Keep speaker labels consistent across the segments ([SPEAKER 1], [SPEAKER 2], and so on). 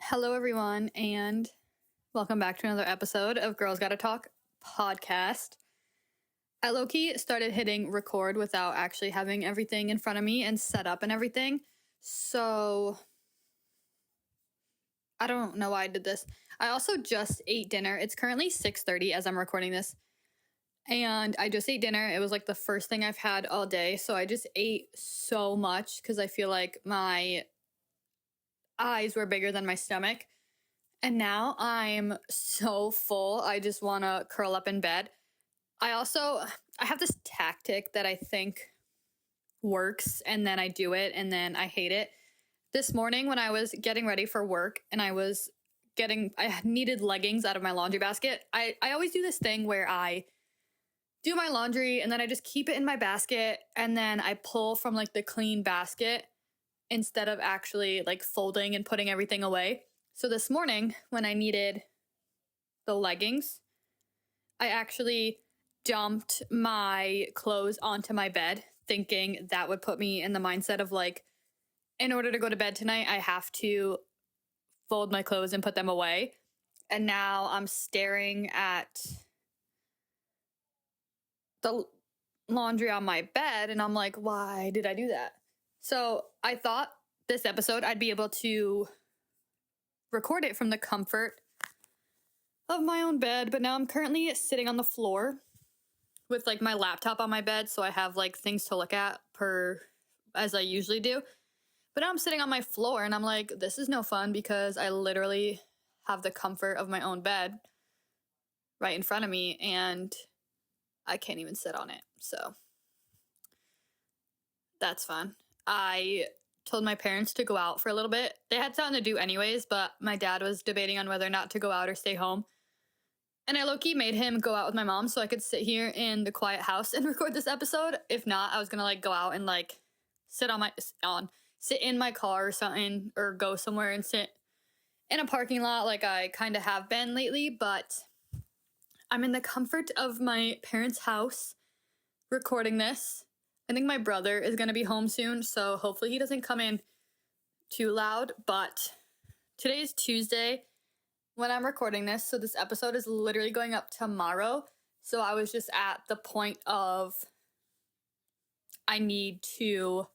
[SPEAKER 1] Hello, everyone, and welcome back to another episode of Girls Gotta Talk podcast. I low-key started hitting record without actually having everything in front of me and set up and everything, so I don't know why I did this. I also just ate dinner. It's currently 6:30 as I'm recording this, and I just ate dinner. It was like the first thing I've had all day, so I just ate so much because I feel like my eyes were bigger than my stomach. And now I'm so full. I just want to curl up in bed. I have this tactic that I think works, and then I do it, and then I hate it. This morning when I was getting ready for work and I needed leggings out of my laundry basket. I always do this thing where I do my laundry and then I just keep it in my basket and then I pull from like the clean basket instead of actually like folding and putting everything away. So this morning when I needed the leggings, I actually dumped my clothes onto my bed, thinking that would put me in the mindset of like, in order to go to bed tonight, I have to fold my clothes and put them away. And now I'm staring at the laundry on my bed and I'm like, why did I do that? So I thought this episode I'd be able to record it from the comfort of my own bed, but now I'm currently sitting on the floor with like my laptop on my bed, so I have like things to look at as I usually do. But now I'm sitting on my floor and I'm like, this is no fun because I literally have the comfort of my own bed right in front of me and I can't even sit on it. So that's fun. I told my parents to go out for a little bit. They had something to do anyways, but my dad was debating on whether or not to go out or stay home. And I low-key made him go out with my mom so I could sit here in the quiet house and record this episode. If not, I was gonna like go out and like sit in my car or something, or go somewhere and sit in a parking lot like I kind of have been lately. But I'm in the comfort of my parents' house recording this. I think my brother is going to be home soon, so hopefully he doesn't come in too loud. But today is Tuesday when I'm recording this, so this episode is literally going up tomorrow. So I was just at the point of I need to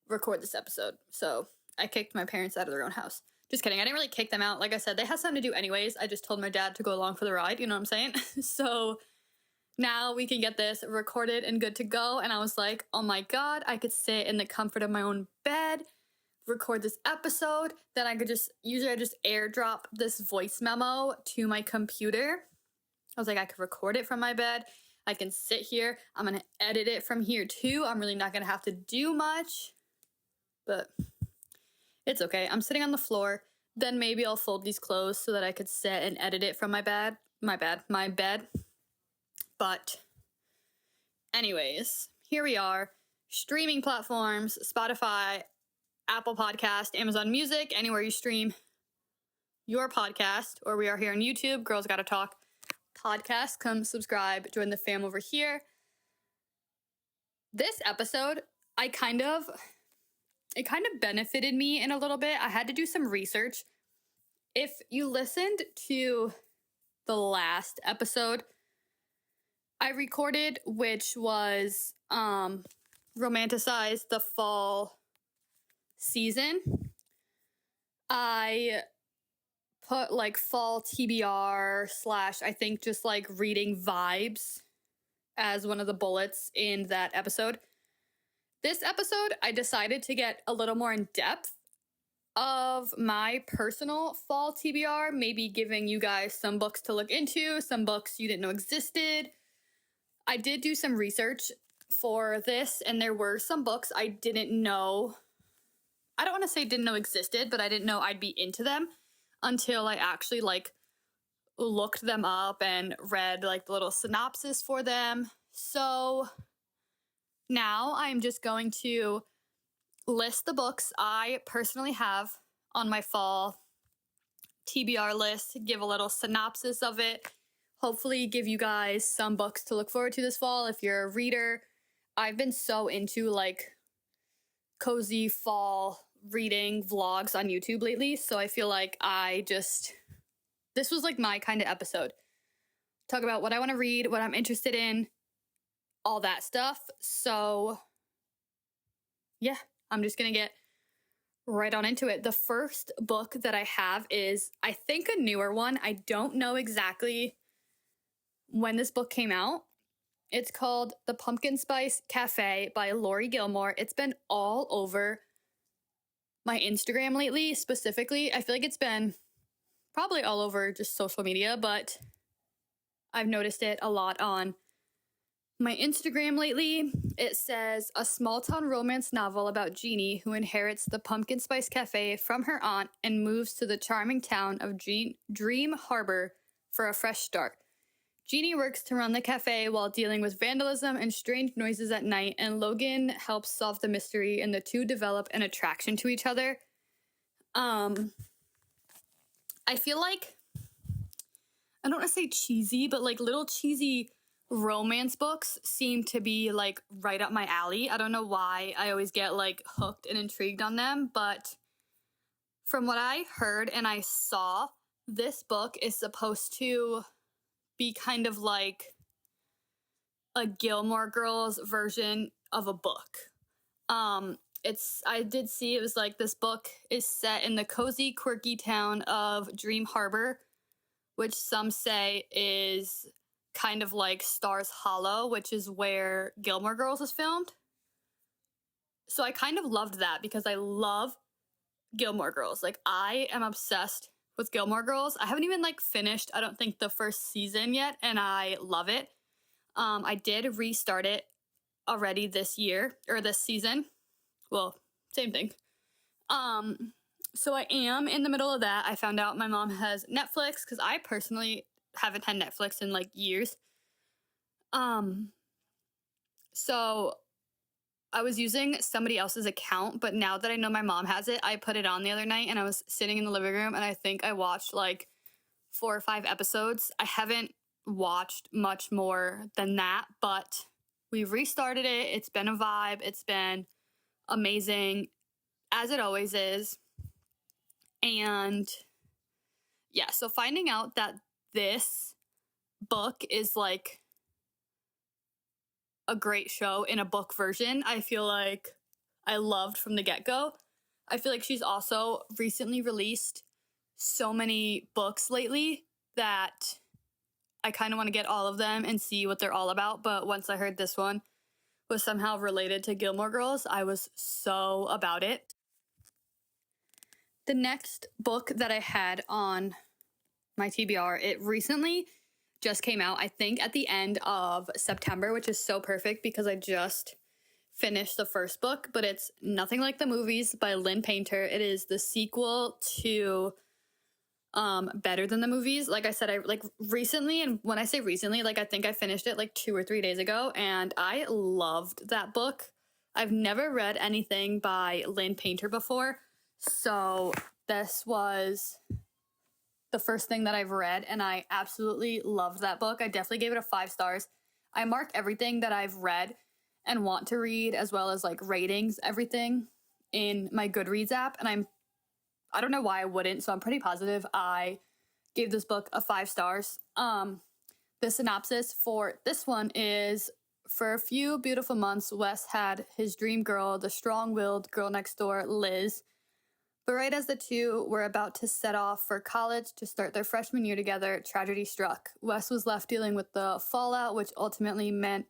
[SPEAKER 1] record this episode. So I kicked my parents out of their own house. Just kidding. I didn't really kick them out. Like I said, they had something to do anyways. I just told my dad to go along for the ride. You know what I'm saying? So now we can get this recorded and good to go. And I was like, oh my God, I could sit in the comfort of my own bed, record this episode. Then I just airdrop this voice memo to my computer. I was like, I could record it from my bed. I can sit here. I'm going to edit it from here too. I'm really not going to have to do much, but it's okay. I'm sitting on the floor. Then maybe I'll fold these clothes so that I could sit and edit it from my bed. But anyways, here we are. Streaming platforms, Spotify, Apple Podcast, Amazon Music, anywhere you stream your podcast, or we are here on YouTube, Girls Gotta Talk podcast. Come subscribe, join the fam over here. This episode, it kind of benefited me in a little bit. I had to do some research. If you listened to the last episode I recorded, which was romanticize the fall season, I put like Fall TBR / I think just like reading vibes as one of the bullets in that episode. This episode, I decided to get a little more in depth of my personal fall TBR, maybe giving you guys some books to look into, some books you didn't know existed. I did do some research for this, and there were some books I didn't know. I don't want to say didn't know existed, but I didn't know I'd be into them until I actually like looked them up and read like the little synopsis for them. So now I'm just going to list the books I personally have on my fall TBR list, give a little synopsis of it, hopefully give you guys some books to look forward to this fall if you're a reader. I've been so into like cozy fall reading vlogs on YouTube lately, so I feel like this was like my kind of episode. Talk about what I want to read, what I'm interested in, all that stuff. So, yeah, I'm just going to get right on into it. The first book that I have is, I think, a newer one. I don't know exactly when this book came out. It's called The Pumpkin Spice Cafe by Lori Gilmore. It's been all over my Instagram lately, specifically. I feel like it's been probably all over just social media, but I've noticed it a lot on my Instagram lately. It says, a small town romance novel about Jeannie, who inherits the Pumpkin Spice Cafe from her aunt and moves to the charming town of Dream Harbor for a fresh start. Jeannie works to run the cafe while dealing with vandalism and strange noises at night, and Logan helps solve the mystery, and the two develop an attraction to each other. I feel like, I don't want to say cheesy, but like little cheesy romance books seem to be like right up my alley. I don't know why I always get like hooked and intrigued on them, but from what I heard and I saw, this book is supposed to be kind of like a Gilmore Girls version of a book. I did see it was like this book is set in the cozy, quirky town of Dream Harbor, which some say is kind of like Stars Hollow, which is where Gilmore Girls is filmed. So I kind of loved that because I love Gilmore Girls. Like, I am obsessed with Gilmore Girls. I haven't even like finished, I don't think, the first season yet, and I love it. I did restart it already this year, or this season. Well, same thing. So I am in the middle of that. I found out my mom has Netflix because I personally haven't had Netflix in like years. So I was using somebody else's account, but now that I know my mom has it, I put it on the other night and I was sitting in the living room and I think I watched like 4 or 5 episodes. I haven't watched much more than that, but we've restarted it. It's been a vibe. It's been amazing, as it always is. And yeah, so finding out that this book is like a great show in a book version, I feel like I loved from the get-go. I feel like she's also recently released so many books lately that I kind of want to get all of them and see what they're all about. But once I heard this one was somehow related to Gilmore Girls, I was so about it. The next book that I had on my TBR, it recently just came out, I think at the end of September, which is so perfect because I just finished the first book, but it's Nothing Like the Movies by Lynn Painter. It is the sequel to Better Than the Movies. Like I said, I like recently, and when I say recently, like I think I finished it like 2 or 3 days ago, and I loved that book. I've never read anything by Lynn Painter before, so this was the first thing that I've read, and I absolutely loved that book. I definitely gave it a 5 stars. I mark everything that I've read and want to read, as well as like ratings, everything in my Goodreads app, and I don't know why I wouldn't, so I'm pretty positive I gave this book a 5 stars. The synopsis for this one is, for a few beautiful months, Wes had his dream girl, the strong-willed girl next door, Liz. But right as the two were about to set off for college to start their freshman year together, tragedy struck. Wes was left dealing with the fallout, which ultimately meant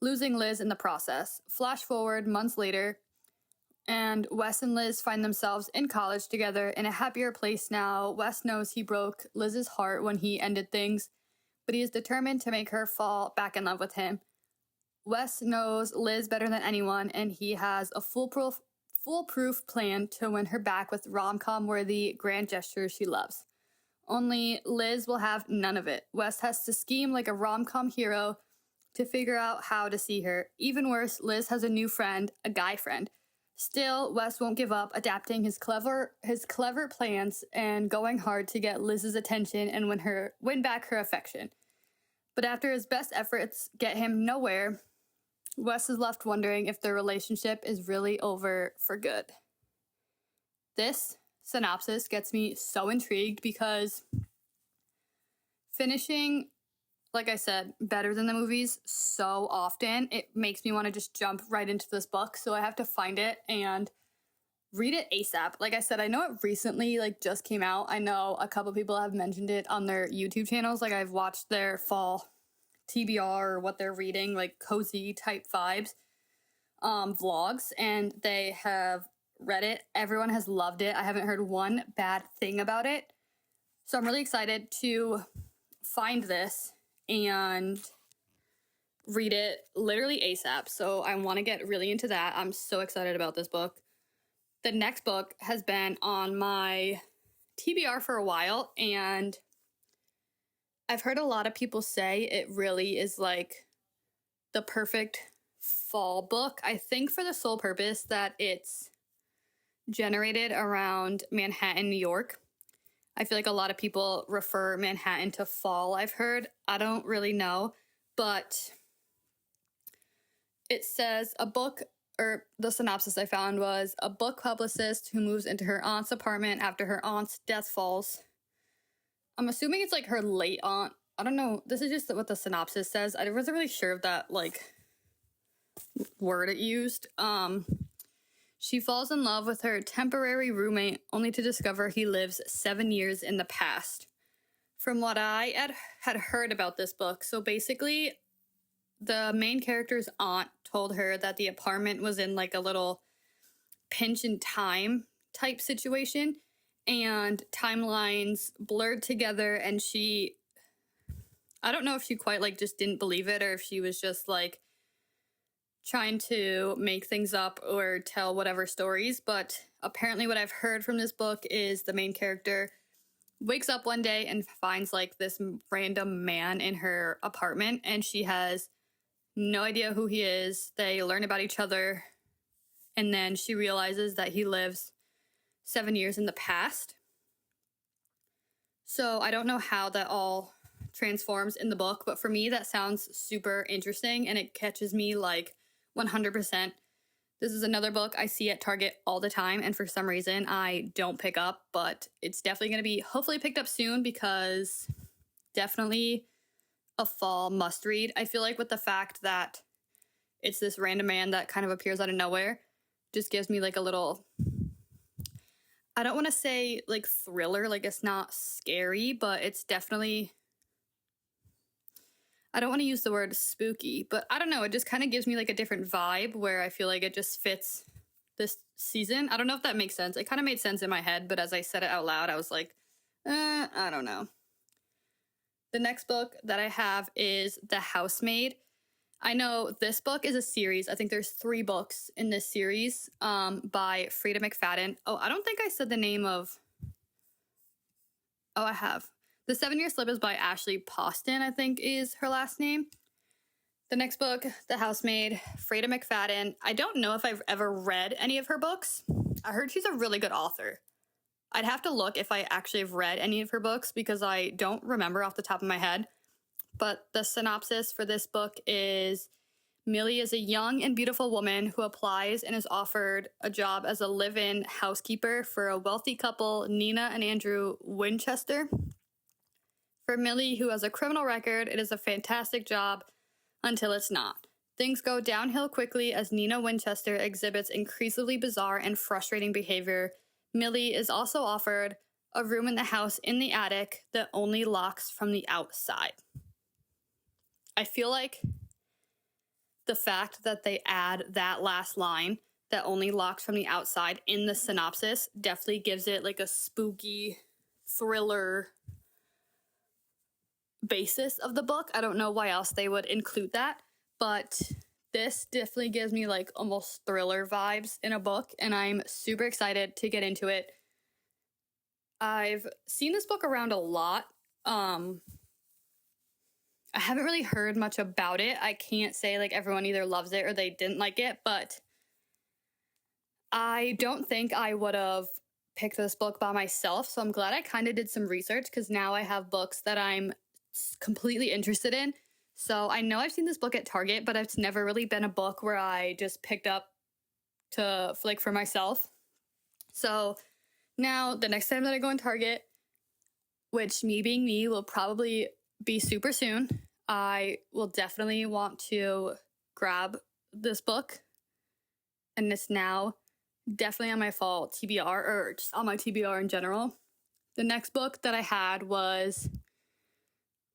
[SPEAKER 1] losing Liz in the process. Flash forward months later, and Wes and Liz find themselves in college together in a happier place now. Wes knows he broke Liz's heart when he ended things, but he is determined to make her fall back in love with him. Wes knows Liz better than anyone, and he has a foolproof plan to win her back with rom-com-worthy grand gestures she loves. Only Liz will have none of it. Wes has to scheme like a rom-com hero to figure out how to see her. Even worse, Liz has a new friend, a guy friend. Still, Wes won't give up, adapting his clever plans and going hard to get Liz's attention and win back her affection. But after his best efforts get him nowhere, Wes is left wondering if their relationship is really over for good. this synopsis gets me so intrigued because finishing, like I said, better than the movies so often, it makes me want to just jump right into this book. So I have to find it and read it ASAP. Like I said, I know it recently just came out. I know a couple people have mentioned it on their YouTube channels. Like I've watched their Fall TBR or what they're reading, like cozy type vibes vlogs, and they have read it. Everyone has loved it. I haven't heard one bad thing about it. So I'm really excited to find this and read it literally ASAP. So I want to get really into that. I'm so excited about this book. The next book has been on my TBR for a while, and I've heard a lot of people say it really is like the perfect fall book. I think for the sole purpose that it's generated around Manhattan, New York. I feel like a lot of people refer Manhattan to fall, I've heard. I don't really know, but it says a book, or the synopsis I found was a book publicist who moves into her aunt's apartment after her aunt's death falls. I'm assuming it's like her late aunt. I don't know. This is just what the synopsis says. I wasn't really sure of that word it used. She falls in love with her temporary roommate only to discover he lives 7 years in the past. From what I had heard about this book, so basically the main character's aunt told her that the apartment was in a little pinch in time type situation, and timelines blurred together, and I don't know if she quite just didn't believe it, or if she was just trying to make things up or tell whatever stories. But apparently what I've heard from this book is the main character wakes up one day and finds this random man in her apartment, and she has no idea who he is. They learn about each other, and then she realizes that he lives 7 years in the past. So I don't know how that all transforms in the book, but for me that sounds super interesting, and it catches me 100%. This is another book I see at Target all the time, and for some reason I don't pick up, but it's definitely going to be hopefully picked up soon because definitely a fall must read. I feel like with the fact that it's this random man that kind of appears out of nowhere just gives me a little, I don't want to say thriller, it's not scary, but it's definitely, I don't want to use the word spooky, but I don't know. It just kind of gives me a different vibe where I feel like it just fits this season. I don't know if that makes sense. It kind of made sense in my head, but as I said it out loud, I was I don't know. The next book that I have is The Housemaid. I know this book is a series. I think there's 3 books in this series by Frida McFadden. Oh, I don't think I said the name of... Oh, I have. The 7-Year Slip is by Ashley Poston, I think is her last name. The next book, The Housemaid, Frida McFadden. I don't know if I've ever read any of her books. I heard she's a really good author. I'd have to look if I actually have read any of her books because I don't remember off the top of my head. But the synopsis for this book is Millie is a young and beautiful woman who applies and is offered a job as a live-in housekeeper for a wealthy couple, Nina and Andrew Winchester. For Millie, who has a criminal record, it is a fantastic job until it's not. Things go downhill quickly as Nina Winchester exhibits increasingly bizarre and frustrating behavior. Millie is also offered a room in the house in the attic that only locks from the outside. I feel like the fact that they add that last line that only locks from the outside in the synopsis definitely gives it a spooky thriller basis of the book. I don't know why else they would include that, but this definitely gives me almost thriller vibes in a book, and I'm super excited to get into it. I've seen this book around a lot. I haven't really heard much about it. I can't say everyone either loves it or they didn't like it, but I don't think I would have picked this book by myself, so I'm glad I kind of did some research because now I have books that I'm completely interested in. So I know I've seen this book at Target, but it's never really been a book where I just picked up to for myself. So Now, the next time that I go in Target, which me being me will probably be super soon, I will definitely want to grab this book. And it's now definitely on my fall TBR, or just on my TBR in general. The next book that I had was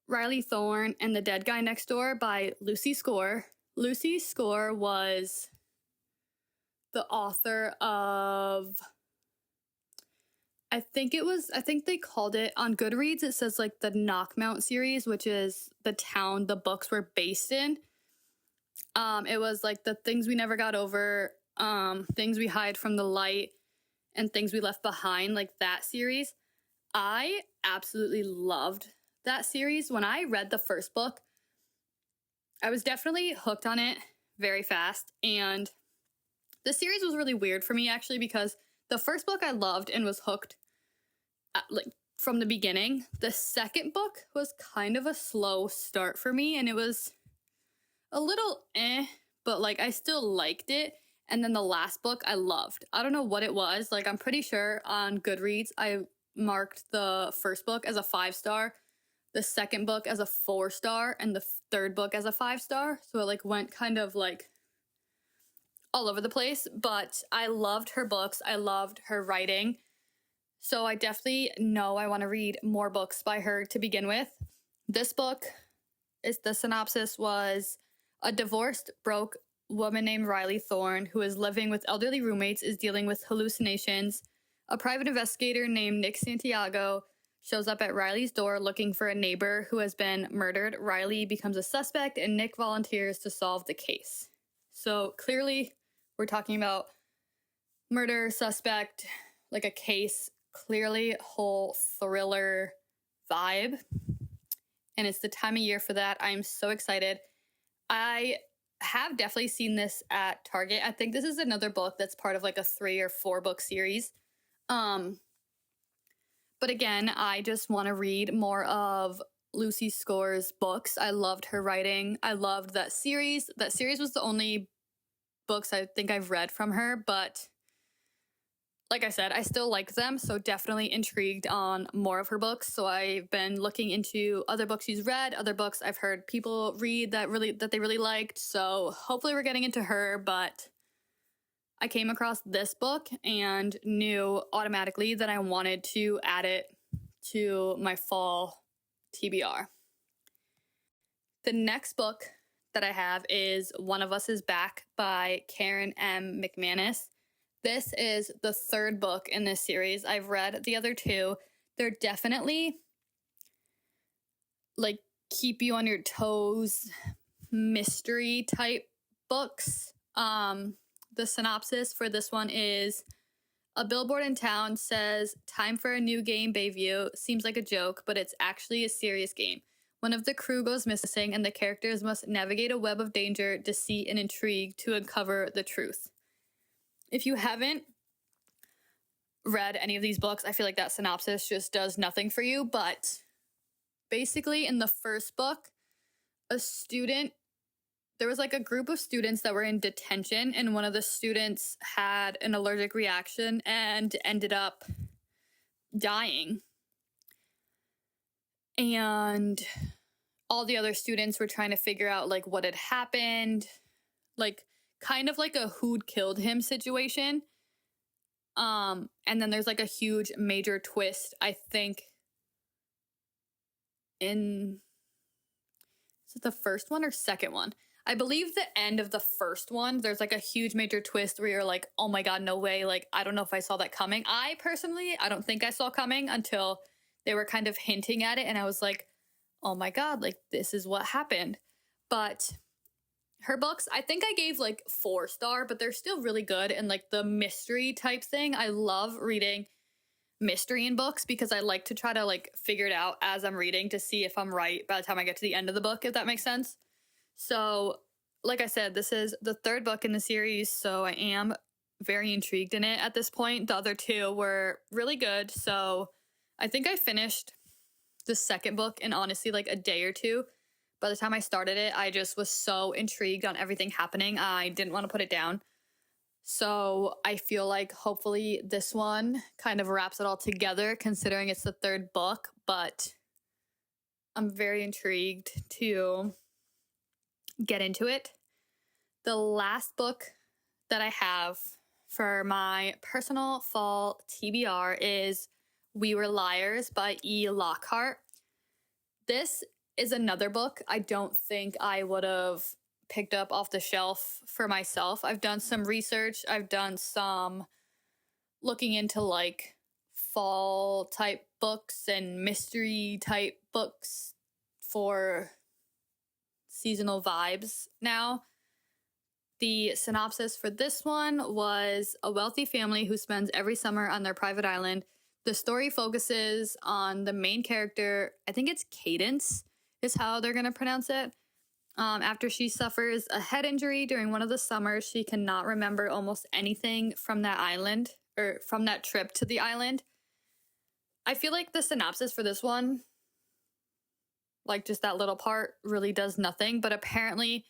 [SPEAKER 1] Riley Thorne and the Dead Guy Next Door by Lucy Score. Lucy Score was the author of, I think they called it on Goodreads. It says like the Knockmount series, which is the town the books were based in. It was like the Things We Never Got Over, Things We Hide from the Light, and Things We Left Behind, like that series. I absolutely loved that series. When I read the first book, I was definitely hooked on it very fast. And the series was really weird for me, actually, because the first book I loved and was hooked like from the beginning. The second book was kind of a slow start for me, and it was a little but like I still liked it. And then the last book I loved. I don't know what it was. Like, I'm pretty sure on Goodreads I marked the first book as a 5-star, the second book as a 4-star, and the third book as a 5-star. So it like went kind of like all over the place. But I loved her books. I loved her writing. So I definitely know I want to read more books by her to begin with. This book the synopsis was: a divorced, broke woman named Riley Thorne, who is living with elderly roommates, is dealing with hallucinations. A private investigator named Nick Santiago shows up at Riley's door looking for a neighbor who has been murdered. Riley becomes a suspect, and Nick volunteers to solve the case. So clearly, we're talking about murder, suspect, like a case, clearly whole thriller vibe. And it's the time of year for that. I'm so excited. I have definitely seen this at Target. I think this is another book that's part of like a 3 or 4 book series. But again, I just want to read more of Lucy Score's books. I loved her writing. I loved that series. That series was the only books I think I've read from her, but like I said, I still like them, so definitely intrigued on more of her books. So I've been looking into other books she's read, other books I've heard people read that they really liked. So hopefully we're getting into her, but I came across this book and knew automatically that I wanted to add it to my fall TBR. The next book that I have is One of Us is Back by Karen M. McManus. This is the third book in this series. I've read the other 2. They're definitely like keep you on your toes, mystery type books. The synopsis for this one is: a billboard in town says, "Time for a new game, Bayview." Seems like a joke, but it's actually a serious game. One of the crew goes missing, and the characters must navigate a web of danger, deceit, and intrigue to uncover the truth. If you haven't read any of these books, I feel like that synopsis just does nothing for you. But basically, in the first book, there was like a group of students that were in detention, and one of the students had an allergic reaction and ended up dying. And all the other students were trying to figure out like what had happened, like kind of like a who'd killed him situation. And then there's like a huge major twist, I think, is it the first one or second one? I believe the end of the first one, there's like a huge major twist where you're like, oh my God, no way. Like, I don't know if I saw that coming. I don't think I saw coming until they were kind of hinting at it. And I was like, oh my God, like this is what happened. But her books, I think I gave like 4-star, but they're still really good. And like the mystery type thing, I love reading mystery in books because I like to try to like figure it out as I'm reading to see if I'm right by the time I get to the end of the book, if that makes sense. So like I said, this is the third book in the series, so I am very intrigued in it at this point. The other 2 were really good, so I think I finished the second book in honestly like a day or 2. By the time I started it, I just was so intrigued on everything happening. I didn't want to put it down. So I feel like hopefully this one kind of wraps it all together, considering it's the third book, but I'm very intrigued to get into it. The last book that I have for my personal fall TBR is We Were Liars by E. Lockhart. This is another book I don't think I would have picked up off the shelf for myself. I've done some research, I've done some looking into like fall type books and mystery type books for seasonal vibes now. The synopsis for this one was a wealthy family who spends every summer on their private island. The story focuses on the main character, I think it's Cadence, is how they're going to pronounce it. After she suffers a head injury during one of the summers, she cannot remember almost anything from that island or from that trip to the island. I feel like the synopsis for this one, like just that little part, really does nothing, but apparently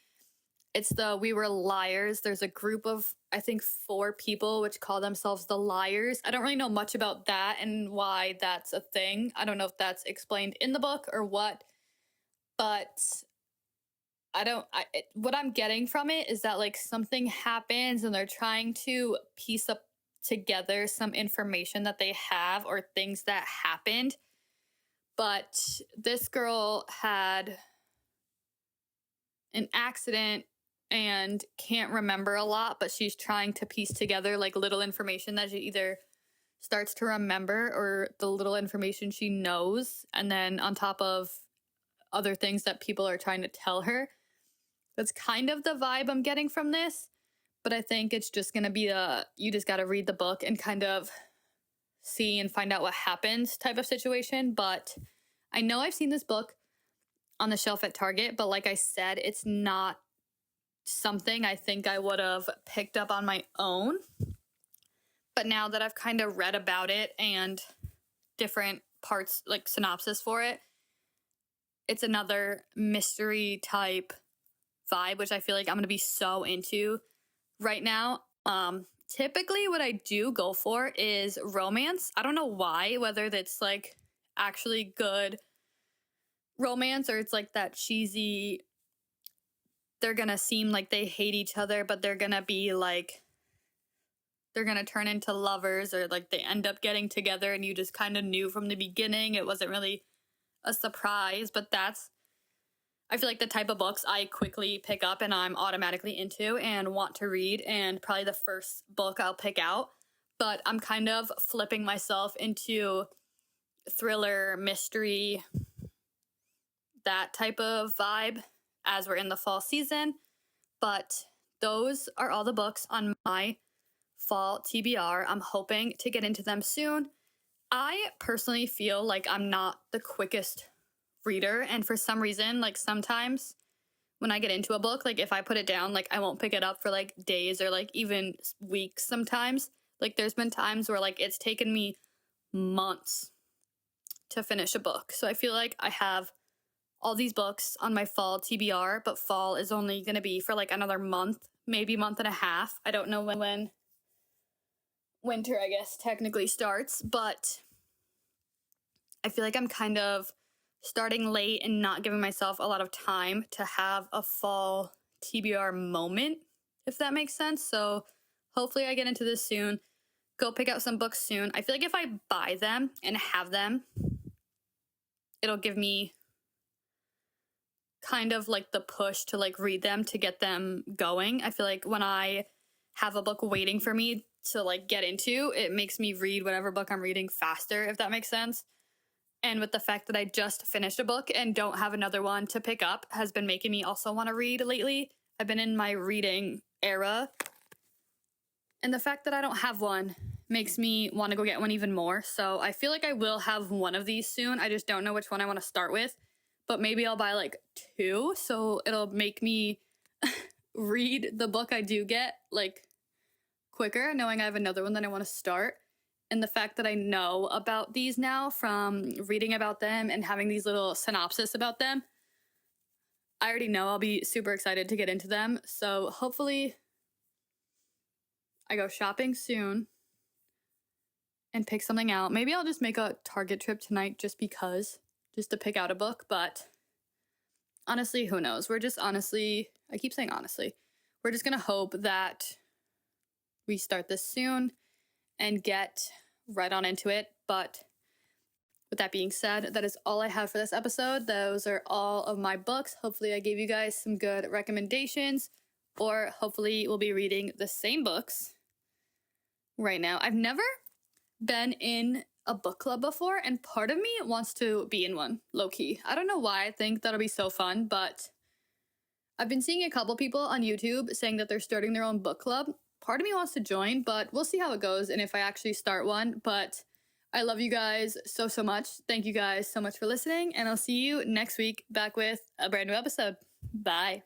[SPEAKER 1] it's the We Were Liars. There's a group of, I think, 4 people which call themselves the Liars. I don't really know much about that and why that's a thing. I don't know if that's explained in the book or what, but what I'm getting from it is that like something happens and they're trying to piece up together some information that they have or things that happened. But this girl had an accident and can't remember a lot, but she's trying to piece together like little information that she either starts to remember or the little information she knows, and then on top of other things that people are trying to tell her. That's kind of the vibe I'm getting from this, but I think it's just going to be you just got to read the book and kind of see and find out what happens type of situation. But I know I've seen this book on the shelf at Target, but like I said, it's not something I think I would have picked up on my own. But now that I've kind of read about it and different parts, like synopsis for it, it's another mystery type vibe, which I feel like I'm going to be so into right now. Typically what I do go for is romance. I don't know why, whether that's like actually good romance or it's like that cheesy, they're gonna seem like they hate each other, but they're gonna be like, they're gonna turn into lovers, or like they end up getting together and you just kind of knew from the beginning. It wasn't really a surprise, but that's, I feel like the type of books I quickly pick up and I'm automatically into and want to read, and probably the first book I'll pick out. But I'm kind of flipping myself into thriller, mystery, that type of vibe as we're in the fall season. But those are all the books on my fall TBR. I'm hoping to get into them soon. I personally feel like I'm not the quickest reader, and for some reason, like sometimes when I get into a book, like if I put it down, like I won't pick it up for like days or like even weeks sometimes. Like there's been times where like it's taken me months to finish a book. So I feel like I have all these books on my fall TBR, but fall is only going to be for like another month, maybe month and a half. I don't know when winter, I guess, technically starts, but I feel like I'm kind of starting late and not giving myself a lot of time to have a fall TBR moment, if that makes sense. So hopefully I get into this soon, go pick out some books soon. I feel like if I buy them and have them, it'll give me kind of like the push to like read them to get them going. I feel like when I have a book waiting for me to like get into, it makes me read whatever book I'm reading faster, if that makes sense. And with the fact that I just finished a book and don't have another one to pick up has been making me also want to read lately. I've been in my reading era, and the fact that I don't have one makes me want to go get one even more. So I feel like I will have one of these soon. I just don't know which one I want to start with, but maybe I'll buy like 2, so it'll make me read the book I do get like quicker, knowing I have another one that I want to start. And the fact that I know about these now from reading about them and having these little synopsis about them, I already know I'll be super excited to get into them. So hopefully I go shopping soon and pick something out. Maybe I'll just make a Target trip tonight just to pick out a book. But honestly, who knows? I keep saying honestly, we're just going to hope that we start this soon and get right on into it. But with that being said, that is all I have for this episode. Those are all of my books. Hopefully I gave you guys some good recommendations, or hopefully we'll be reading the same books right now. I've never been in a book club before, and part of me wants to be in one, low-key. I don't know why. I think that'll be so fun, but I've been seeing a couple people on YouTube saying that they're starting their own book club. Part of me wants to join, but we'll see how it goes and if I actually start one. But I love you guys so much. Thank you guys so much for listening, and I'll see you next week back with a brand new episode. Bye.